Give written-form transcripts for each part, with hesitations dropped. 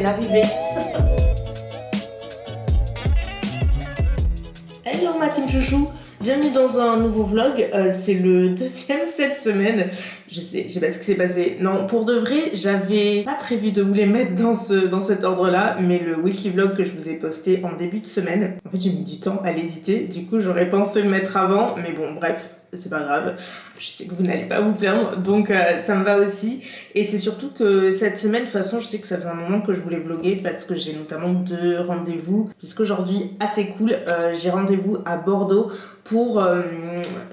l'arrivée. Hello ma team chouchou, bienvenue dans un nouveau vlog, c'est le deuxième cette semaine. Je sais pas ce qui s'est passé. Non, pour de vrai, j'avais pas prévu de vous les mettre dans cet ordre-là, mais le weekly vlog que je vous ai posté en début de semaine, en fait j'ai mis du temps à l'éditer, du coup j'aurais pensé le mettre avant, mais bon bref, c'est pas grave. Je sais que vous n'allez pas vous plaindre, donc ça me va aussi. Et c'est surtout que cette semaine, de toute façon, je sais que ça fait un moment que je voulais vlogger parce que j'ai notamment 2 rendez-vous. Puisqu'aujourd'hui, assez cool, j'ai rendez-vous à Bordeaux pour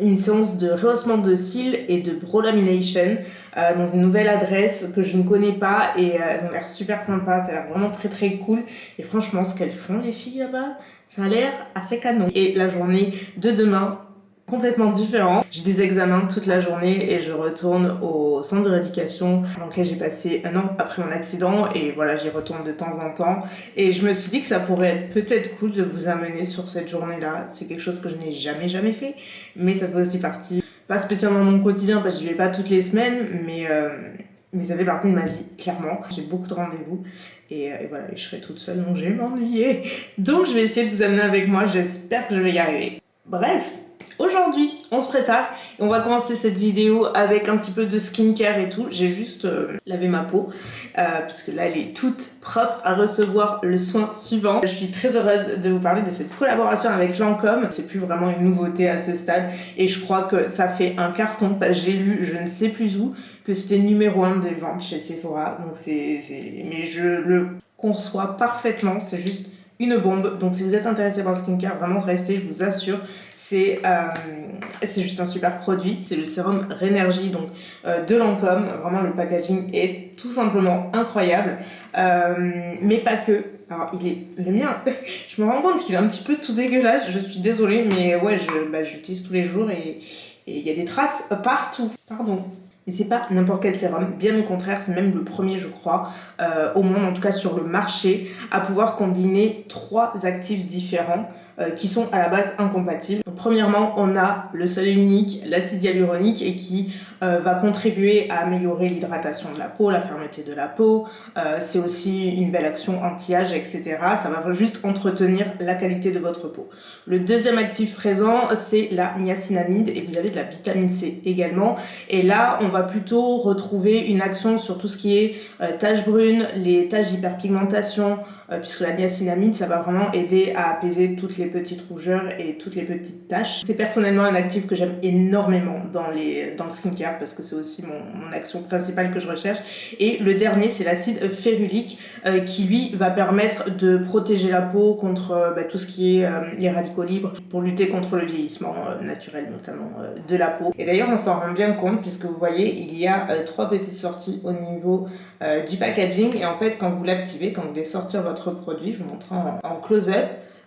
une séance de rehaussement de cils et de brow lamination dans une nouvelle adresse que je ne connais pas et elles ont l'air super sympas, ça a l'air vraiment très très cool. Et franchement, ce qu'elles font les filles là-bas, ça a l'air assez canon. Et la journée de demain, complètement différent. J'ai des examens toute la journée et je retourne au centre de rééducation dans lequel j'ai passé un an après mon accident et voilà, j'y retourne de temps en temps et je me suis dit que ça pourrait être peut-être cool de vous amener sur cette journée-là. C'est quelque chose que je n'ai jamais fait, mais ça fait aussi partie, pas spécialement de mon quotidien parce que j'y vais pas toutes les semaines, mais ça fait partie de ma vie, clairement. J'ai beaucoup de rendez-vous et voilà, et je serai toute seule donc je vais m'ennuyer. Donc je vais essayer de vous amener avec moi, j'espère que je vais y arriver. Bref, aujourd'hui, on se prépare et on va commencer cette vidéo avec un petit peu de skincare et tout. J'ai juste lavé ma peau puisque là elle est toute propre à recevoir le soin suivant. Je suis très heureuse de vous parler de cette collaboration avec Lancôme. C'est plus vraiment une nouveauté à ce stade et je crois que ça fait un carton. J'ai lu, je ne sais plus où, que c'était numéro 1 des ventes chez Sephora. Donc mais je le conçois parfaitement, c'est juste une bombe. Donc si vous êtes intéressé par le skincare, vraiment restez, je vous assure, c'est juste un super produit. C'est le sérum Rénergie donc de Lancôme. Vraiment le packaging est tout simplement incroyable, mais pas que. Alors il est le mien, je me rends compte qu'il est un petit peu tout dégueulasse, je suis désolée, mais ouais, j'utilise tous les jours et il y a des traces partout. Pardon. Et c'est pas n'importe quel sérum, bien au contraire, c'est même le premier, je crois, au monde, en tout cas sur le marché, à pouvoir combiner 3 actifs différents qui sont à la base incompatibles. Donc, premièrement, on a le seul et unique, l'acide hyaluronique, et qui va contribuer à améliorer l'hydratation de la peau, la fermeté de la peau. C'est aussi une belle action anti-âge, etc. Ça va juste entretenir la qualité de votre peau. Le deuxième actif présent, c'est la niacinamide, et vous avez de la vitamine C également. Et là, on va plutôt retrouver une action sur tout ce qui est taches brunes, les taches d'hyperpigmentation, puisque la niacinamide, ça va vraiment aider à apaiser toutes les petites rougeurs et toutes les petites taches. C'est personnellement un actif que j'aime énormément dans le skincare, parce que c'est aussi mon action principale que je recherche. Et le dernier, c'est l'acide férulique, qui lui va permettre de protéger la peau contre tout ce qui est les radicaux libres, pour lutter contre le vieillissement naturel notamment de la peau. Et d'ailleurs, on s'en rend bien compte, puisque vous voyez, il y a 3 petites sorties au niveau du packaging, et en fait quand vous l'activez, quand vous voulez sortir votre produit, je vous montre en close-up,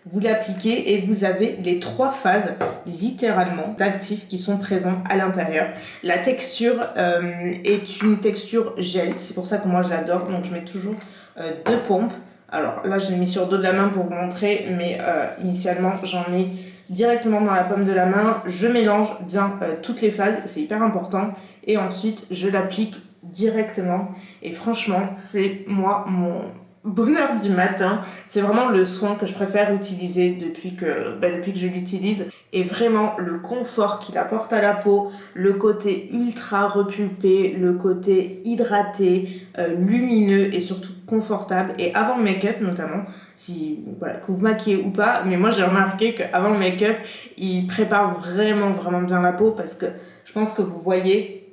vous l'appliquez et vous avez les 3 phases littéralement d'actifs qui sont présents à l'intérieur. La texture est une texture gel, c'est pour ça que moi je l'adore, donc je mets toujours 2 pompes. Alors là je l'ai mis sur le dos de la main pour vous montrer, mais initialement j'en ai directement dans la paume de la main. Je mélange bien toutes les phases, c'est hyper important, et ensuite je l'applique directement et franchement c'est moi mon bonheur du matin. C'est vraiment le soin que je préfère utiliser depuis que je l'utilise, et vraiment le confort qu'il apporte à la peau, le côté ultra repulpé, le côté hydraté, lumineux et surtout confortable. Et avant le make-up notamment, si que vous maquillez ou pas, mais moi j'ai remarqué qu'avant le make-up il prépare vraiment bien la peau, parce que je pense que vous voyez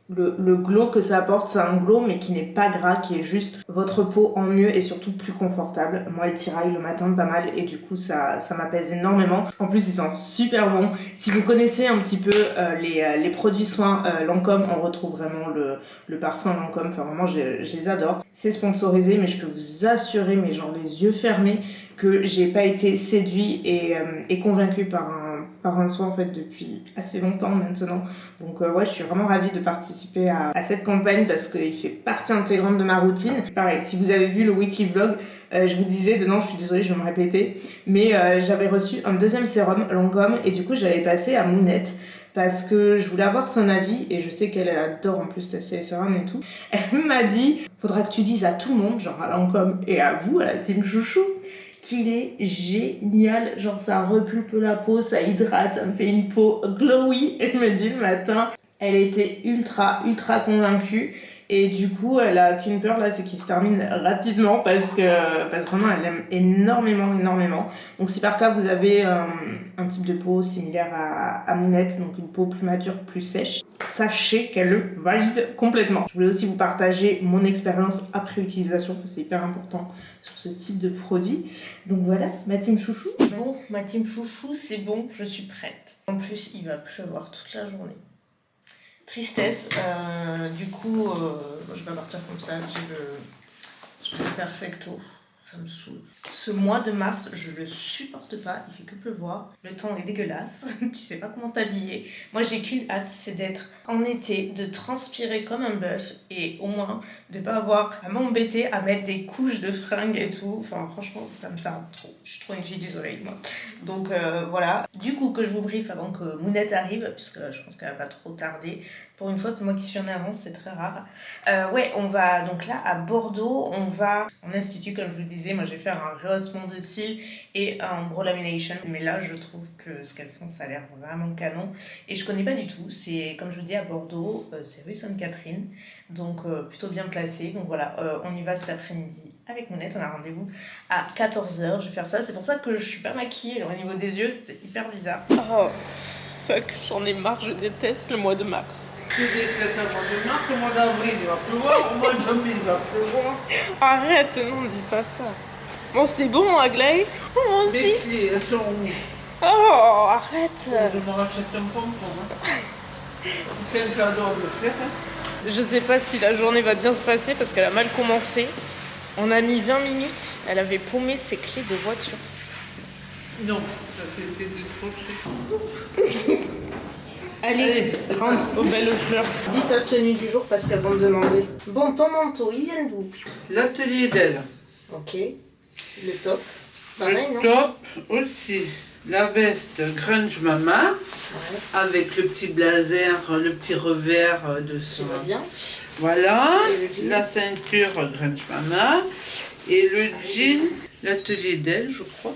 le glow que ça apporte. C'est un glow mais qui n'est pas gras, qui est juste votre peau en mieux et surtout plus confortable. Moi elle tiraille le matin pas mal et du coup ça m'apaise énormément. En plus il sent super bon. Si vous connaissez un petit peu les produits soins Lancôme, on retrouve vraiment le parfum Lancôme, enfin vraiment je les adore. C'est sponsorisé, mais je peux vous assurer, mais genre les yeux fermés, que j'ai pas été séduit et convaincu par un soin en fait depuis assez longtemps maintenant. Donc ouais, je suis vraiment ravie de participer à cette campagne parce qu'il fait partie intégrante de ma routine. Pareil, si vous avez vu le weekly vlog, Je vous disais, dedans, je suis désolée, je vais me répéter, mais j'avais reçu un deuxième sérum Lancôme et du coup, j'avais passé à Mounette parce que je voulais avoir son avis et je sais qu'elle adore en plus tester les sérums et tout. Elle m'a dit, faudra que tu dises à tout le monde, genre à Lancôme et à vous, à la team chouchou, qu'il est génial, genre ça repulpe la peau, ça hydrate, ça me fait une peau glowy. Elle me dit le matin, elle était ultra convaincue et du coup elle a qu'une peur là, c'est qu'il se termine rapidement parce que vraiment elle aime énormément. Donc si par cas vous avez un type de peau similaire à Mounette, donc une peau plus mature, plus sèche, sachez qu'elle le valide complètement. Je voulais aussi vous partager mon expérience après utilisation, c'est hyper important sur ce type de produit. Donc voilà, ma team chouchou. Bon, ma team chouchou, c'est bon, je suis prête. En plus, il va pleuvoir toute la journée. Tristesse, du coup, je vais pas partir comme ça, j'ai le perfecto. Ça me saoule. Ce mois de mars, je le supporte pas, il fait que pleuvoir. Le temps est dégueulasse, tu sais pas comment t'habiller. Moi, j'ai qu'une hâte, c'est d'être en été, de transpirer comme un bœuf et au moins de pas avoir à m'embêter à mettre des couches de fringues et tout. Enfin, franchement, ça me tarde trop. Je suis trop une fille du soleil, moi. Donc voilà. Du coup, que je vous briefe avant que Mounette arrive, puisque je pense qu'elle va pas trop tarder. Pour une fois, c'est moi qui suis en avance, c'est très rare. Ouais, on va donc là à Bordeaux, on va en institut, comme je vous disais. Moi, je vais faire un rehaussement de cils et un brow lamination. Mais là, je trouve que ce qu'elles font, ça a l'air vraiment canon. Et je connais pas du tout. C'est, comme je vous dis, à Bordeaux, c'est rue Sainte-Catherine. Donc, plutôt bien placé. Donc voilà, on y va cet après-midi avec Mounette. On a rendez-vous à 14h. Je vais faire ça. C'est pour ça que je suis pas maquillée. Alors, au niveau des yeux, c'est hyper bizarre. Oh, fuck, j'en ai marre. Je déteste le mois de mars. Tu détestes le mois de mars, au mois d'avril il va pleuvoir, au mois de mai il va pleuvoir. Arrête, non, dis pas ça. Bon, c'est bon, Aglaé. Moi aussi. Les clés, elles sont où? Oh, arrête. Je me rachète un pompon. C'est un cadeau à me faire. Je sais pas si la journée va bien se passer parce qu'elle a mal commencé. On a mis 20 minutes. Elle avait paumé ses clés de voiture. Non, ça s'était décroché. Allez, rentre aux belles fleurs. Dis ta tenue du jour parce qu'elles vont te demander. Bon, ton manteau, il vient d'où? L'atelier d'elle. Ok. Le top. Pareil, Le non? top aussi. La veste Grunge Mama, ouais. Avec le petit blazer, le petit revers de son. Ça va bien. Voilà, la ceinture Grunge Mama et le jean, l'atelier d'elle, je crois.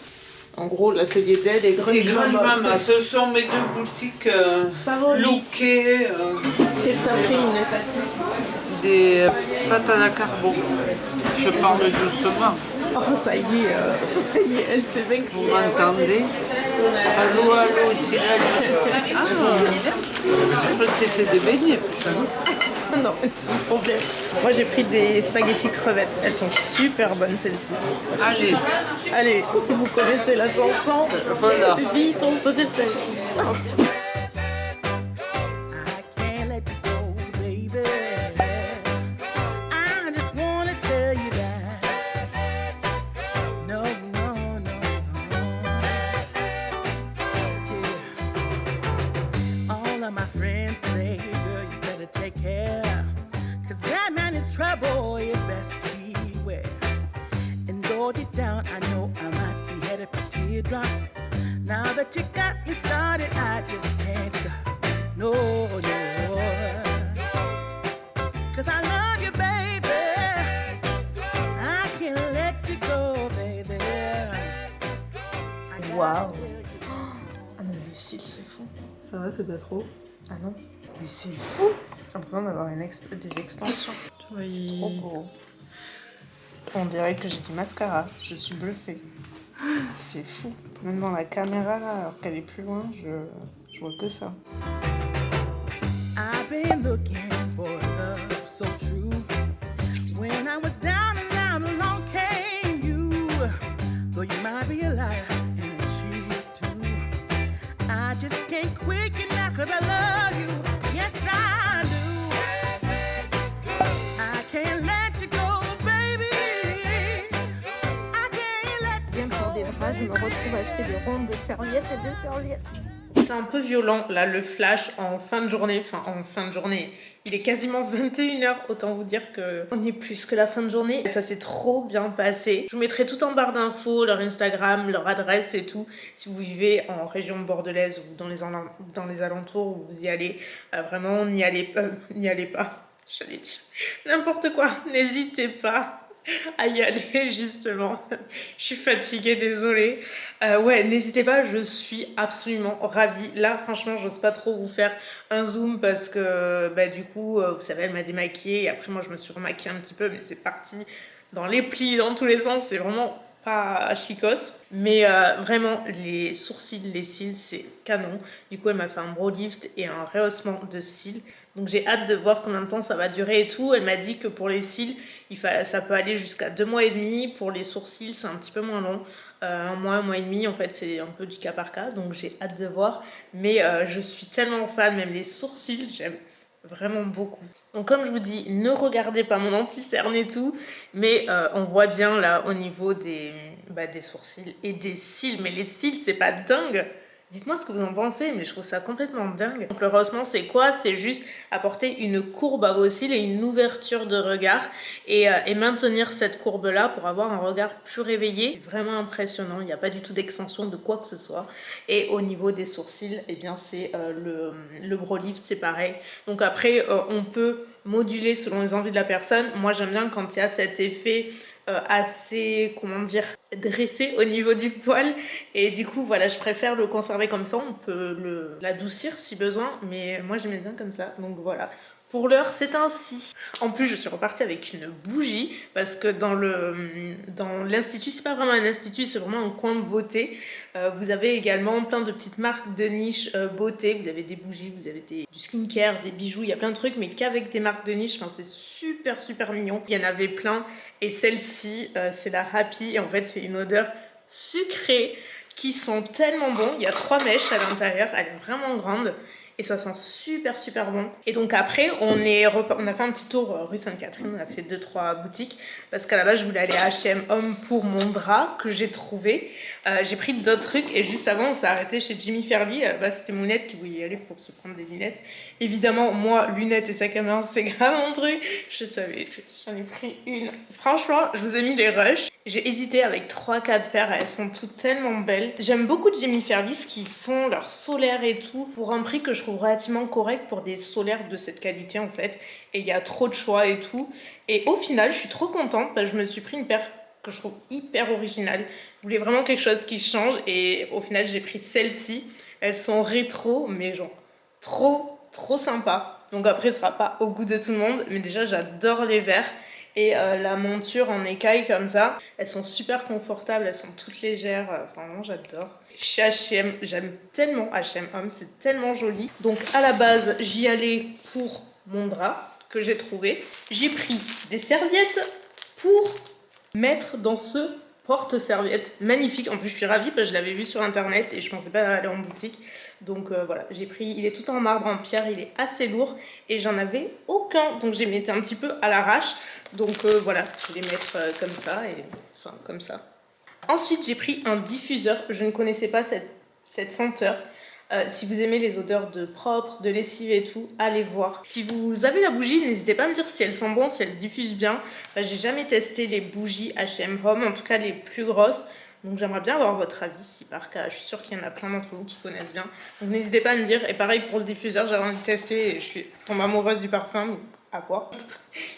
En gros, l'atelier d'elle et Grunge Mama. Ce sont mes deux boutiques lookées. Qu'est-ce que t'as pris, Minette? Des pâtes à la carbone. Je parle doucement. Oh, ça y est, elle s'est vaincue. Vous m'entendez? Allô, ici là. Ah, je crois que c'était des beignets. Non, pas de problème. Moi, j'ai pris des spaghettis crevettes. Elles sont super bonnes, celles-ci. Allez, vous connaissez la chanson. Voilà. Vite, on se dépêche. Trouble, you best beware. And though deep down, I know I might be headed for teardrops. Now that you got me started, I just can't stop. No, no. Cause I love you, baby. I can't let you go, baby. Waouh. Ah non, mais le cils, c'est fou. Ça va, c'est pas trop? Ah non, mais c'est fou. J'ai l'impression d'avoir des extensions. Oui. C'est trop beau. On dirait que j'ai du mascara. Je suis bluffée. C'est fou. Même dans la caméra, là, alors qu'elle est plus loin, je vois que ça. I've been looking for love so true. When I was down and out, along came you. Though you might be a liar and a cheat too. I just can't quit you now 'cause I love you. Yes, I do. I can't let you go, baby. I can't let you go. Pour des bras, je me retrouve à acheter des rondes de serviettes et de serviettes. C'est un peu violent, là, le flash en fin de journée. Enfin, en fin de journée, il est quasiment 21h. Autant vous dire qu'on est plus que la fin de journée. Ça s'est trop bien passé. Je vous mettrai tout en barre d'infos, leur Instagram, leur adresse et tout. Si vous vivez en région bordelaise ou dans les alentours où vous y allez, vraiment, n'y allez pas. J'allais dire n'importe quoi. N'hésitez pas à y aller, justement. Je suis fatiguée, désolée. Ouais, n'hésitez pas, je suis absolument ravie. Là, franchement, j'ose pas trop vous faire un zoom parce que, du coup, vous savez, elle m'a démaquillée et après, moi, je me suis remaquillée un petit peu, mais c'est parti dans les plis, dans tous les sens. C'est vraiment pas chicos. Mais vraiment, les sourcils, les cils, c'est canon. Du coup, elle m'a fait un brow lift et un rehaussement de cils. Donc j'ai hâte de voir combien de temps ça va durer et tout. Elle m'a dit que pour les cils, ça peut aller jusqu'à 2 mois et demi. Pour les sourcils, c'est un petit peu moins long. 1 mois et demi, en fait, c'est un peu du cas par cas. Donc j'ai hâte de voir. Mais je suis tellement fan, même les sourcils, j'aime vraiment beaucoup. Donc comme je vous dis, ne regardez pas mon anti-cerne et tout. Mais on voit bien là au niveau des sourcils et des cils. Mais les cils, c'est pas dingue. Dites-moi ce que vous en pensez, mais je trouve ça complètement dingue. Donc le rehaussement, c'est quoi? C'est juste apporter une courbe à vos cils et une ouverture de regard et maintenir cette courbe-là pour avoir un regard plus réveillé. C'est vraiment impressionnant, il n'y a pas du tout d'extension de quoi que ce soit. Et au niveau des sourcils, eh bien c'est le brow lift, c'est pareil. Donc après, on peut moduler selon les envies de la personne. Moi, j'aime bien quand il y a cet effet assez, dressé au niveau du poil. Et du coup, voilà, je préfère le conserver comme ça. On peut l'adoucir si besoin, mais moi, j'aimais bien comme ça. Donc voilà. Pour l'heure, c'est ainsi. En plus, je suis repartie avec une bougie parce que dans l'institut, c'est pas vraiment un institut, c'est vraiment un coin de beauté. Vous avez également plein de petites marques de niche beauté. Vous avez des bougies, vous avez du skincare, des bijoux, il y a plein de trucs, mais qu'avec des marques de niche. Enfin, c'est super, super mignon. Il y en avait plein. Et celle-ci, c'est la Happy. Et en fait, c'est une odeur sucrée qui sent tellement bon. Il y a 3 mèches à l'intérieur. Elle est vraiment grande. Et ça sent super super bon. Et donc après, on a fait un petit tour rue Sainte-Catherine, on a fait 2-3 boutiques, parce qu'à la base, je voulais aller à H&M Homme pour mon drap, que j'ai trouvé. J'ai pris d'autres trucs, et juste avant, on s'est arrêté chez Jimmy Fairly. À la base, c'était Mounette qui voulait y aller pour se prendre des lunettes. Évidemment, moi, lunettes et sac à main, c'est grave mon truc. Je savais, j'en ai pris une. Franchement, je vous ai mis les rushs. J'ai hésité avec 3-4 paires, elles sont toutes tellement belles. J'aime beaucoup Jimmy Fairly, qui font leur solaire et tout, pour un prix que je trouve relativement correct pour des solaires de cette qualité en fait. Et il y a trop de choix et tout. Et au final, je suis trop contente parce que je me suis pris une paire que je trouve hyper originale. Je voulais vraiment quelque chose qui change et au final, j'ai pris celle-ci. Elles sont rétro, mais genre trop sympa. Donc après, ce sera pas au goût de tout le monde, mais déjà, j'adore les verres. Et la monture en écaille comme ça, elles sont super confortables, elles sont toutes légères, vraiment j'adore. Chez H&M, j'aime tellement H&M Homme, c'est tellement joli. Donc à la base, j'y allais pour mon drap que j'ai trouvé. J'ai pris des serviettes pour mettre dans ce porte-serviette magnifique. En plus, je suis ravie parce que je l'avais vu sur internet et je pensais pas aller en boutique. Donc voilà, j'ai pris, il est tout en marbre, en pierre, il est assez lourd et j'en avais aucun. Donc j'ai mis un petit peu à l'arrache. Donc voilà, je vais les mettre comme ça et enfin comme ça. Ensuite, j'ai pris un diffuseur. Je ne connaissais pas cette senteur. Si vous aimez les odeurs de propre, de lessive et tout, allez voir. Si vous avez la bougie, n'hésitez pas à me dire si elles sont bonnes, si elles se diffusent bien. J'ai jamais testé les bougies H&M Home, en tout cas les plus grosses. Donc j'aimerais bien avoir votre avis si par cas, je suis sûre qu'il y en a plein d'entre vous qui connaissent bien. Donc n'hésitez pas à me dire. Et pareil pour le diffuseur, j'avais envie de tester et je suis tombée amoureuse du parfum. Donc à voir.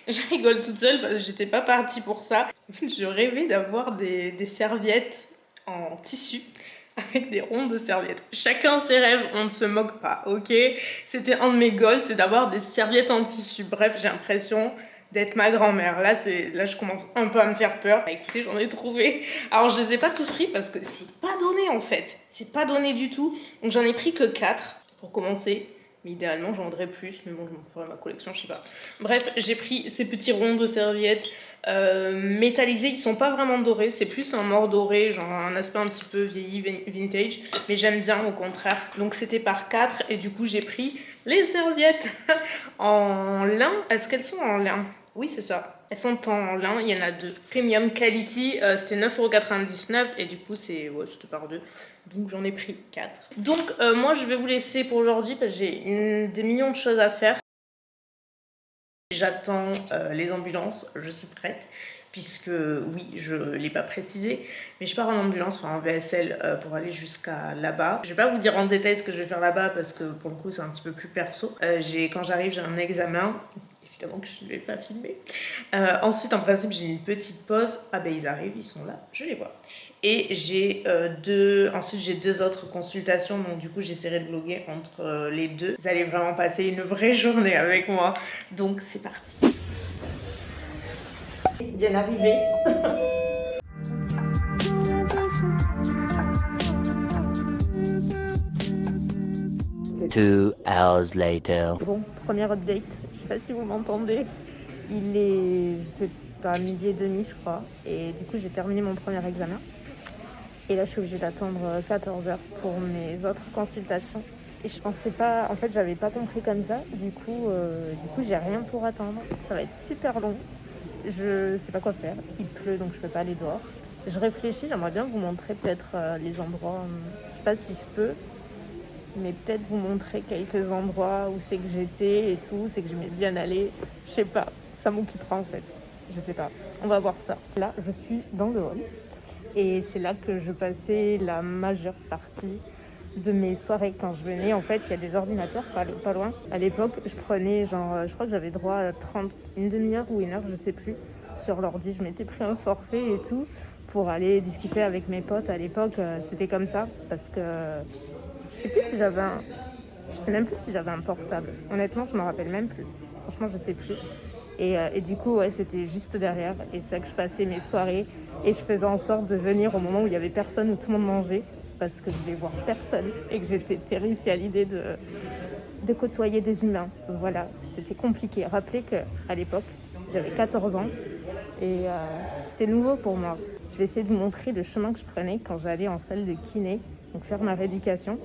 Je rigole toute seule parce que j'étais pas partie pour ça. En fait, je rêvais d'avoir des serviettes en tissu avec des ronds de serviettes. Chacun ses rêves, on ne se moque pas, ok? C'était un de mes goals, c'est d'avoir des serviettes en tissu. Bref, j'ai l'impression d'être ma grand-mère. Là, je commence un peu à me faire peur. Écoutez, j'en ai trouvé. Alors, je les ai pas tous pris parce que c'est pas donné en fait. C'est pas donné du tout. Donc, j'en ai pris que 4 pour commencer. Mais idéalement, j'en voudrais plus. Mais bon, je m'en ferai ma collection, je sais pas. Bref, j'ai pris ces petits ronds de serviettes métallisés. Ils sont pas vraiment dorés. C'est plus un or doré, genre un aspect un petit peu vieilli, vintage. Mais j'aime bien, au contraire. Donc, c'était par 4. Et du coup, j'ai pris les serviettes en lin. Est-ce qu'elles sont en lin? Oui, c'est ça. Elles sont en lin, il y en a 2. Premium Quality, c'était 9,99€ et du coup, c'était par 2. Donc j'en ai pris 4. Donc moi, je vais vous laisser pour aujourd'hui parce que j'ai des millions de choses à faire. J'attends les ambulances, je suis prête. Puisque, oui, je ne l'ai pas précisé, mais je pars en ambulance, enfin en VSL, pour aller jusqu'à là-bas. Je ne vais pas vous dire en détail ce que je vais faire là-bas, parce que pour le coup, c'est un petit peu plus perso. Quand j'arrive, j'ai un examen. Évidemment que je ne vais pas filmer. Ensuite, en principe, j'ai une petite pause. Ah ben, ils arrivent, ils sont là, je les vois. Et ensuite, j'ai 2 autres consultations, donc du coup, j'essaierai de vlogger entre les 2. Vous allez vraiment passer une vraie journée avec moi. Donc, c'est parti. Bien arrivé. 2 hours later. Bon, première update. Je sais pas si vous m'entendez. Il est, je sais pas, 12h30 je crois. Et du coup, j'ai terminé mon premier examen. Et là, je suis obligée d'attendre 14h pour mes autres consultations. Et je pensais pas, en fait, j'avais pas compris comme ça. Du coup, j'ai rien pour attendre. Ça va être super long. Je sais pas quoi faire. Il pleut, donc je peux pas aller dehors. Je réfléchis, j'aimerais bien vous montrer peut-être les endroits. Je sais pas si je peux, mais peut-être vous montrer quelques endroits où c'est que j'étais et tout, c'est que j'aimais bien aller. Je sais pas, ça m'occupera en fait. Je sais pas, on va voir ça. Là, je suis dans le hall et c'est là que je passais la majeure partie de mes soirées quand je venais. En fait, il y a des ordinateurs pas loin. À l'époque, je prenais je crois que j'avais droit à une demi-heure ou 1 heure, je sais plus, sur l'ordi. Je m'étais pris un forfait et tout pour aller discuter avec mes potes. À l'époque, c'était comme ça parce que je sais même plus si j'avais un portable. Honnêtement, je m'en rappelle même plus. Franchement, je sais plus. Et du coup, ouais, c'était juste derrière. Et c'est là que je passais mes soirées. Et je faisais en sorte de venir au moment où il y avait personne, où tout le monde mangeait. Parce que je voulais voir personne. Et que j'étais terrifiée à l'idée de côtoyer des humains. Donc voilà, c'était compliqué. Rappelez qu'à l'époque, j'avais 14 ans. Et c'était nouveau pour moi. Je vais essayer de vous montrer le chemin que je prenais quand j'allais en salle de kiné. Donc faire ma rééducation.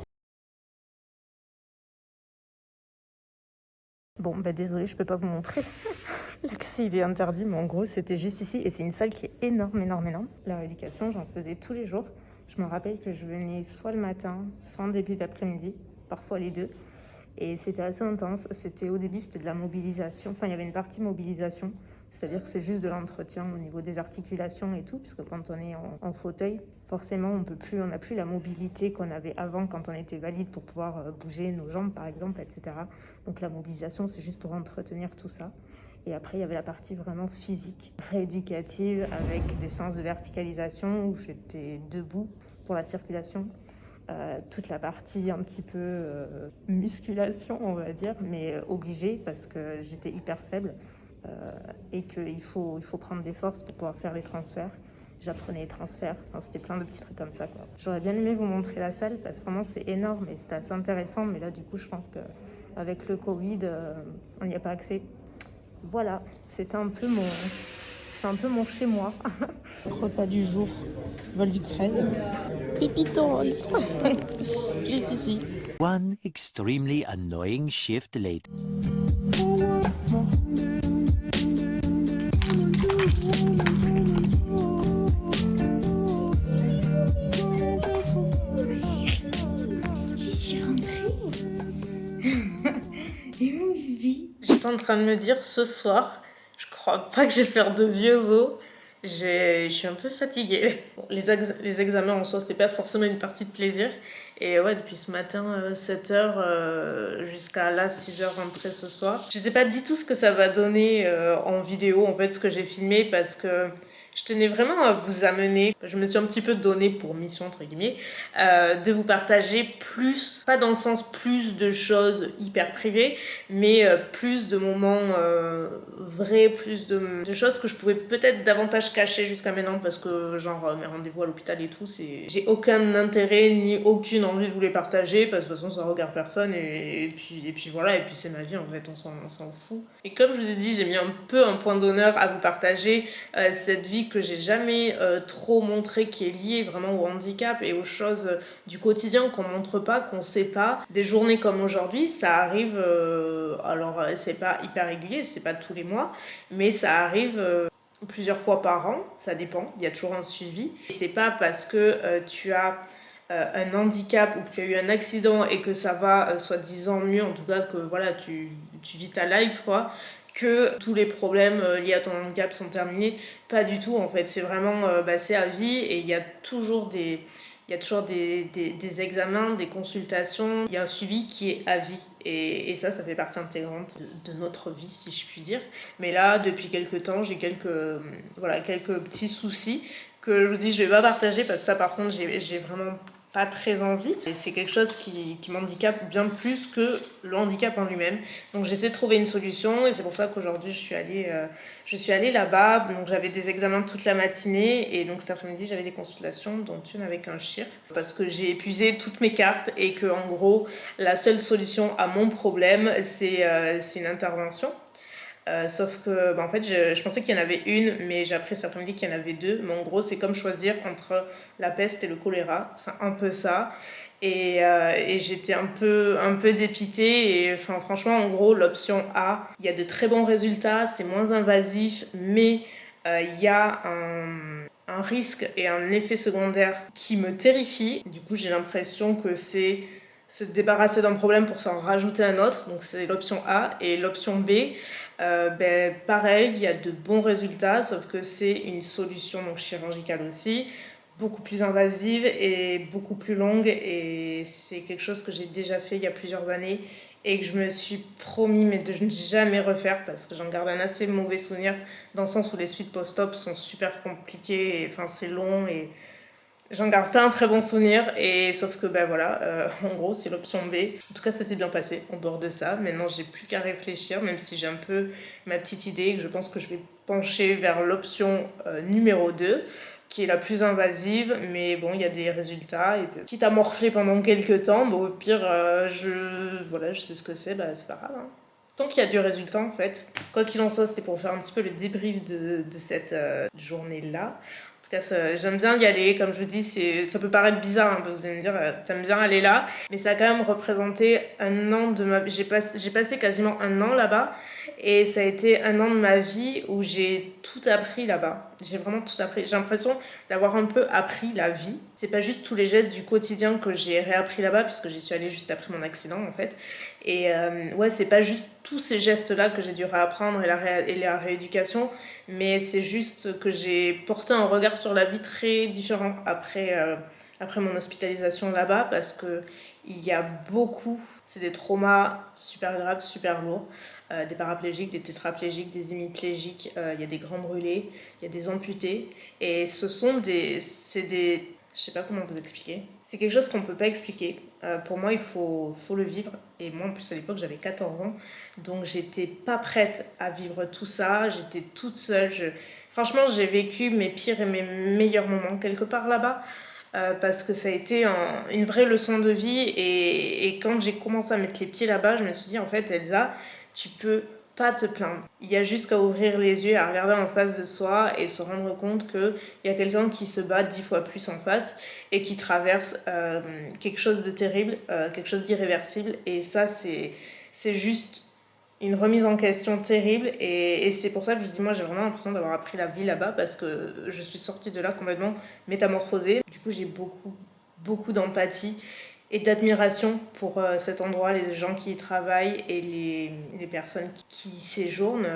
Bon, bah désolé, je peux pas vous montrer. L'accès, il est interdit, mais en gros, c'était juste ici. Et c'est une salle qui est énorme, énorme, énorme. La rééducation, j'en faisais tous les jours. Je me rappelle que je venais soit le matin, soit en début d'après-midi, parfois les deux. Et c'était assez intense. Au début, c'était de la mobilisation. Enfin, il y avait une partie mobilisation. C'est-à-dire que c'est juste de l'entretien au niveau des articulations et tout, puisque quand on est en fauteuil, forcément, on n'a plus la mobilité qu'on avait avant quand on était valide pour pouvoir bouger nos jambes, par exemple, etc. Donc la mobilisation, c'est juste pour entretenir tout ça. Et après, il y avait la partie vraiment physique, rééducative, avec des séances de verticalisation où j'étais debout pour la circulation. Toute la partie un petit peu musculation, on va dire, mais obligée parce que j'étais hyper faible. Et qu'il faut prendre des forces pour pouvoir faire les transferts. J'apprenais les transferts, enfin, c'était plein de petits trucs comme ça, quoi. J'aurais bien aimé vous montrer la salle parce que vraiment c'est énorme et c'était assez intéressant, mais là du coup je pense qu'avec le Covid, on n'y a pas accès. Voilà, c'est un peu mon chez moi. Repas du jour, vol du fraise. Pépitos. Juste ici. One extremely annoying shift later. Et mon Vivi, j'étais en train de me dire ce soir, je crois pas que je vais faire de vieux os. Je suis un peu fatiguée. Les examens en soi, c'était pas forcément une partie de plaisir. Et ouais, depuis ce matin, 7h jusqu'à là, 6h rentrée ce soir. Je sais pas du tout ce que ça va donner en vidéo, en fait, ce que j'ai filmé, parce que je tenais vraiment à vous amener, je me suis un petit peu donné pour mission, entre guillemets, de vous partager plus, pas dans le sens plus de choses hyper privées, mais plus de moments vrais, plus de choses que je pouvais peut-être davantage cacher jusqu'à maintenant, parce que genre mes rendez-vous à l'hôpital et tout, j'ai aucun intérêt ni aucune envie de vous les partager, parce que de toute façon ça regarde personne, et puis voilà, et puis c'est ma vie en fait, on s'en fout. Et comme je vous ai dit, j'ai mis un peu un point d'honneur à vous partager cette vie maladie que j'ai jamais trop montrée, qui est liée vraiment au handicap et aux choses du quotidien qu'on montre pas, qu'on sait pas. Des journées comme aujourd'hui, ça arrive, alors c'est pas hyper régulier, c'est pas tous les mois, mais ça arrive plusieurs fois par an, ça dépend, il y a toujours un suivi. Et c'est pas parce que tu as un handicap ou que tu as eu un accident et que ça va soi-disant mieux, en tout cas que voilà, tu vis ta life quoi, que tous les problèmes liés à ton handicap sont terminés. Pas du tout en fait, c'est vraiment c'est à vie et il y a toujours des examens, des consultations, il y a un suivi qui est à vie et ça fait partie intégrante de notre vie si je puis dire. Mais là depuis quelques temps j'ai quelques petits soucis que je vous dis je vais pas partager parce que ça par contre j'ai vraiment pas très envie. Et c'est quelque chose qui m'handicape bien plus que le handicap en lui-même. Donc j'essaie de trouver une solution et c'est pour ça qu'aujourd'hui je suis allée là-bas. Donc j'avais des examens toute la matinée et donc cet après-midi j'avais des consultations dont une avec un chir parce que j'ai épuisé toutes mes cartes et que en gros la seule solution à mon problème c'est une intervention. Sauf que en fait je pensais qu'il y en avait une mais j'ai appris cet après-midi qu'il y en avait deux, mais en gros c'est comme choisir entre la peste et le choléra, enfin un peu ça et j'étais un peu dépitée et enfin franchement en gros l'option A, il y a de très bons résultats, c'est moins invasif mais il y a un risque et un effet secondaire qui me terrifie. Du coup j'ai l'impression que c'est se débarrasser d'un problème pour s'en rajouter un autre, donc c'est l'option A. Et l'option B, pareil, il y a de bons résultats, sauf que c'est une solution donc chirurgicale aussi, beaucoup plus invasive et beaucoup plus longue, et c'est quelque chose que j'ai déjà fait il y a plusieurs années et que je me suis promis mais de ne jamais refaire parce que j'en garde un assez mauvais souvenir dans le sens où les suites post-op sont super compliquées, et, enfin c'est long et j'en garde pas un très bon souvenir, et sauf que en gros c'est l'option B. En tout cas ça s'est bien passé en dehors de ça. Maintenant j'ai plus qu'à réfléchir, même si j'ai un peu ma petite idée et que je pense que je vais pencher vers l'option numéro 2 qui est la plus invasive, mais bon il y a des résultats et quitte à morfler pendant quelques temps, au pire je sais ce que c'est, c'est pas grave hein. Tant qu'il y a du résultat en fait. Quoi qu'il en soit, c'était pour faire un petit peu le débrief de cette journée-là. En tout cas, j'aime bien y aller, comme je vous dis, ça peut paraître bizarre, vous allez me dire, t'aimes bien aller là, mais ça a quand même représenté un an de ma vie. J'ai passé quasiment un an là-bas, et ça a été un an de ma vie où j'ai tout appris là-bas. J'ai vraiment tout appris. J'ai l'impression d'avoir un peu appris la vie. C'est pas juste tous les gestes du quotidien que j'ai réappris là-bas, puisque j'y suis allée juste après mon accident en fait. Et c'est pas juste tous ces gestes-là que j'ai dû réapprendre et la rééducation, mais c'est juste que j'ai porté un regard sur la vie très différent après mon hospitalisation là-bas, parce que il y a beaucoup, c'est des traumas super graves, super lourds, des paraplégiques, des tétraplégiques, des hémiplégiques, il y a des grands brûlés, il y a des amputés, et je sais pas comment vous expliquer. C'est quelque chose qu'on peut pas expliquer. Pour moi, il faut le vivre. Et moi, en plus, à l'époque, j'avais 14 ans. Donc, j'étais pas prête à vivre tout ça. J'étais toute seule. Franchement, j'ai vécu mes pires et mes meilleurs moments quelque part là-bas. Parce que ça a été une vraie leçon de vie. Et quand j'ai commencé à mettre les pieds là-bas, je me suis dit, en fait, Elsa, tu peux pas te plaindre. Il y a juste qu'à ouvrir les yeux, à regarder en face de soi et se rendre compte qu'il y a quelqu'un qui se bat 10 fois plus en face et qui traverse quelque chose de terrible, quelque chose d'irréversible. Et ça, c'est juste une remise en question terrible. Et c'est pour ça que je dis, moi, j'ai vraiment l'impression d'avoir appris la vie là-bas, parce que je suis sortie de là complètement métamorphosée. Du coup, j'ai beaucoup d'empathie et d'admiration pour cet endroit, les gens qui y travaillent et les personnes qui séjournent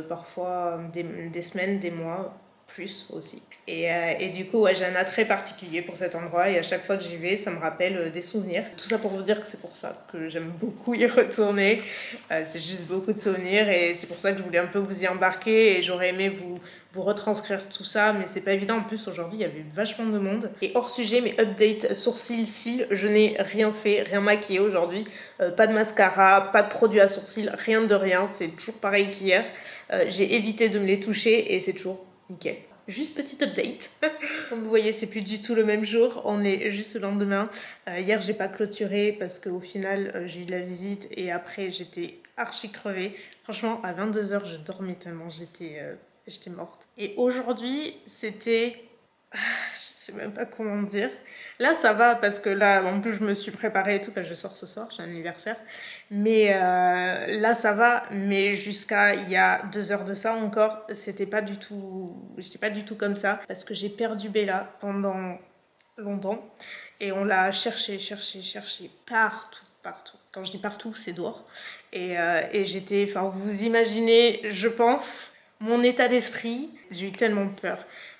parfois des semaines, des mois, plus aussi. Et du coup, j'ai un attrait particulier pour cet endroit, et à chaque fois que j'y vais, ça me rappelle des souvenirs. Tout ça pour vous dire que c'est pour ça que j'aime beaucoup y retourner. C'est juste beaucoup de souvenirs, et c'est pour ça que je voulais un peu vous y embarquer, et j'aurais aimé vous retranscrire tout ça, mais c'est pas évident. En plus, aujourd'hui, il y avait vachement de monde. Et hors sujet, mes updates sourcils, cils, je n'ai rien fait, rien maquillé aujourd'hui. Pas de mascara, pas de produit à sourcils, rien de rien. C'est toujours pareil qu'hier. J'ai évité de me les toucher et c'est toujours nickel. Juste petite update. Comme vous voyez, c'est plus du tout le même jour. On est juste le lendemain. Hier, j'ai pas clôturé parce qu'au final, j'ai eu de la visite et après, j'étais archi crevée. Franchement, à 22h, je dormais tellement j'étais j'étais morte. Et aujourd'hui, c'était... Je sais même pas comment dire. Là, ça va parce que là, en plus, je me suis préparée et tout, parce que je sors ce soir, j'ai un anniversaire. Mais là, ça va. Mais jusqu'à il y a 2 heures de ça encore, c'était pas du tout... J'étais pas du tout comme ça. Parce que j'ai perdu Bella pendant longtemps. Et on l'a cherché partout. Quand je dis partout, c'est dehors. Et j'étais... Enfin, vous imaginez, je pense, mon état d'esprit. J'ai eu tellement peur.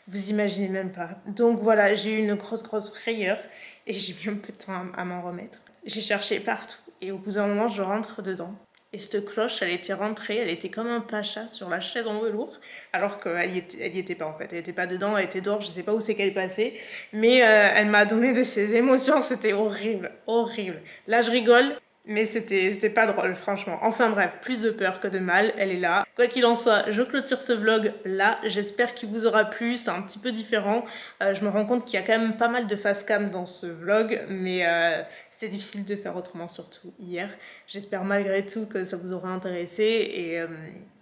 Vous imaginez même pas. Donc voilà, j'ai eu une grosse frayeur et j'ai mis un peu de temps à m'en remettre. J'ai cherché partout et au bout d'un moment, je rentre dedans. Et cette cloche, elle était rentrée, elle était comme un pacha sur la chaise en velours, alors qu'elle y était pas en fait. Elle était pas dedans, elle était dehors, je sais pas où c'est qu'elle passait. Mais elle m'a donné de ses émotions, c'était horrible. Là, je rigole. Mais c'était pas drôle, franchement. Enfin bref, plus de peur que de mal, elle est là. Quoi qu'il en soit, je clôture ce vlog là. J'espère qu'il vous aura plu, c'est un petit peu différent. Je me rends compte qu'il y a quand même pas mal de face cam dans ce vlog, mais c'est difficile de faire autrement, surtout hier. J'espère malgré tout que ça vous aura intéressé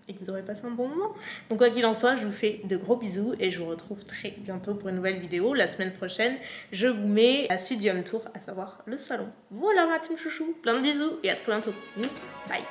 et que vous aurez passé un bon moment. Donc quoi qu'il en soit, je vous fais de gros bisous et je vous retrouve très bientôt pour une nouvelle vidéo. La semaine prochaine, je vous mets la suite du home tour, à savoir le salon. Voilà ma team chouchou, plein de bisous et à très bientôt. Bye.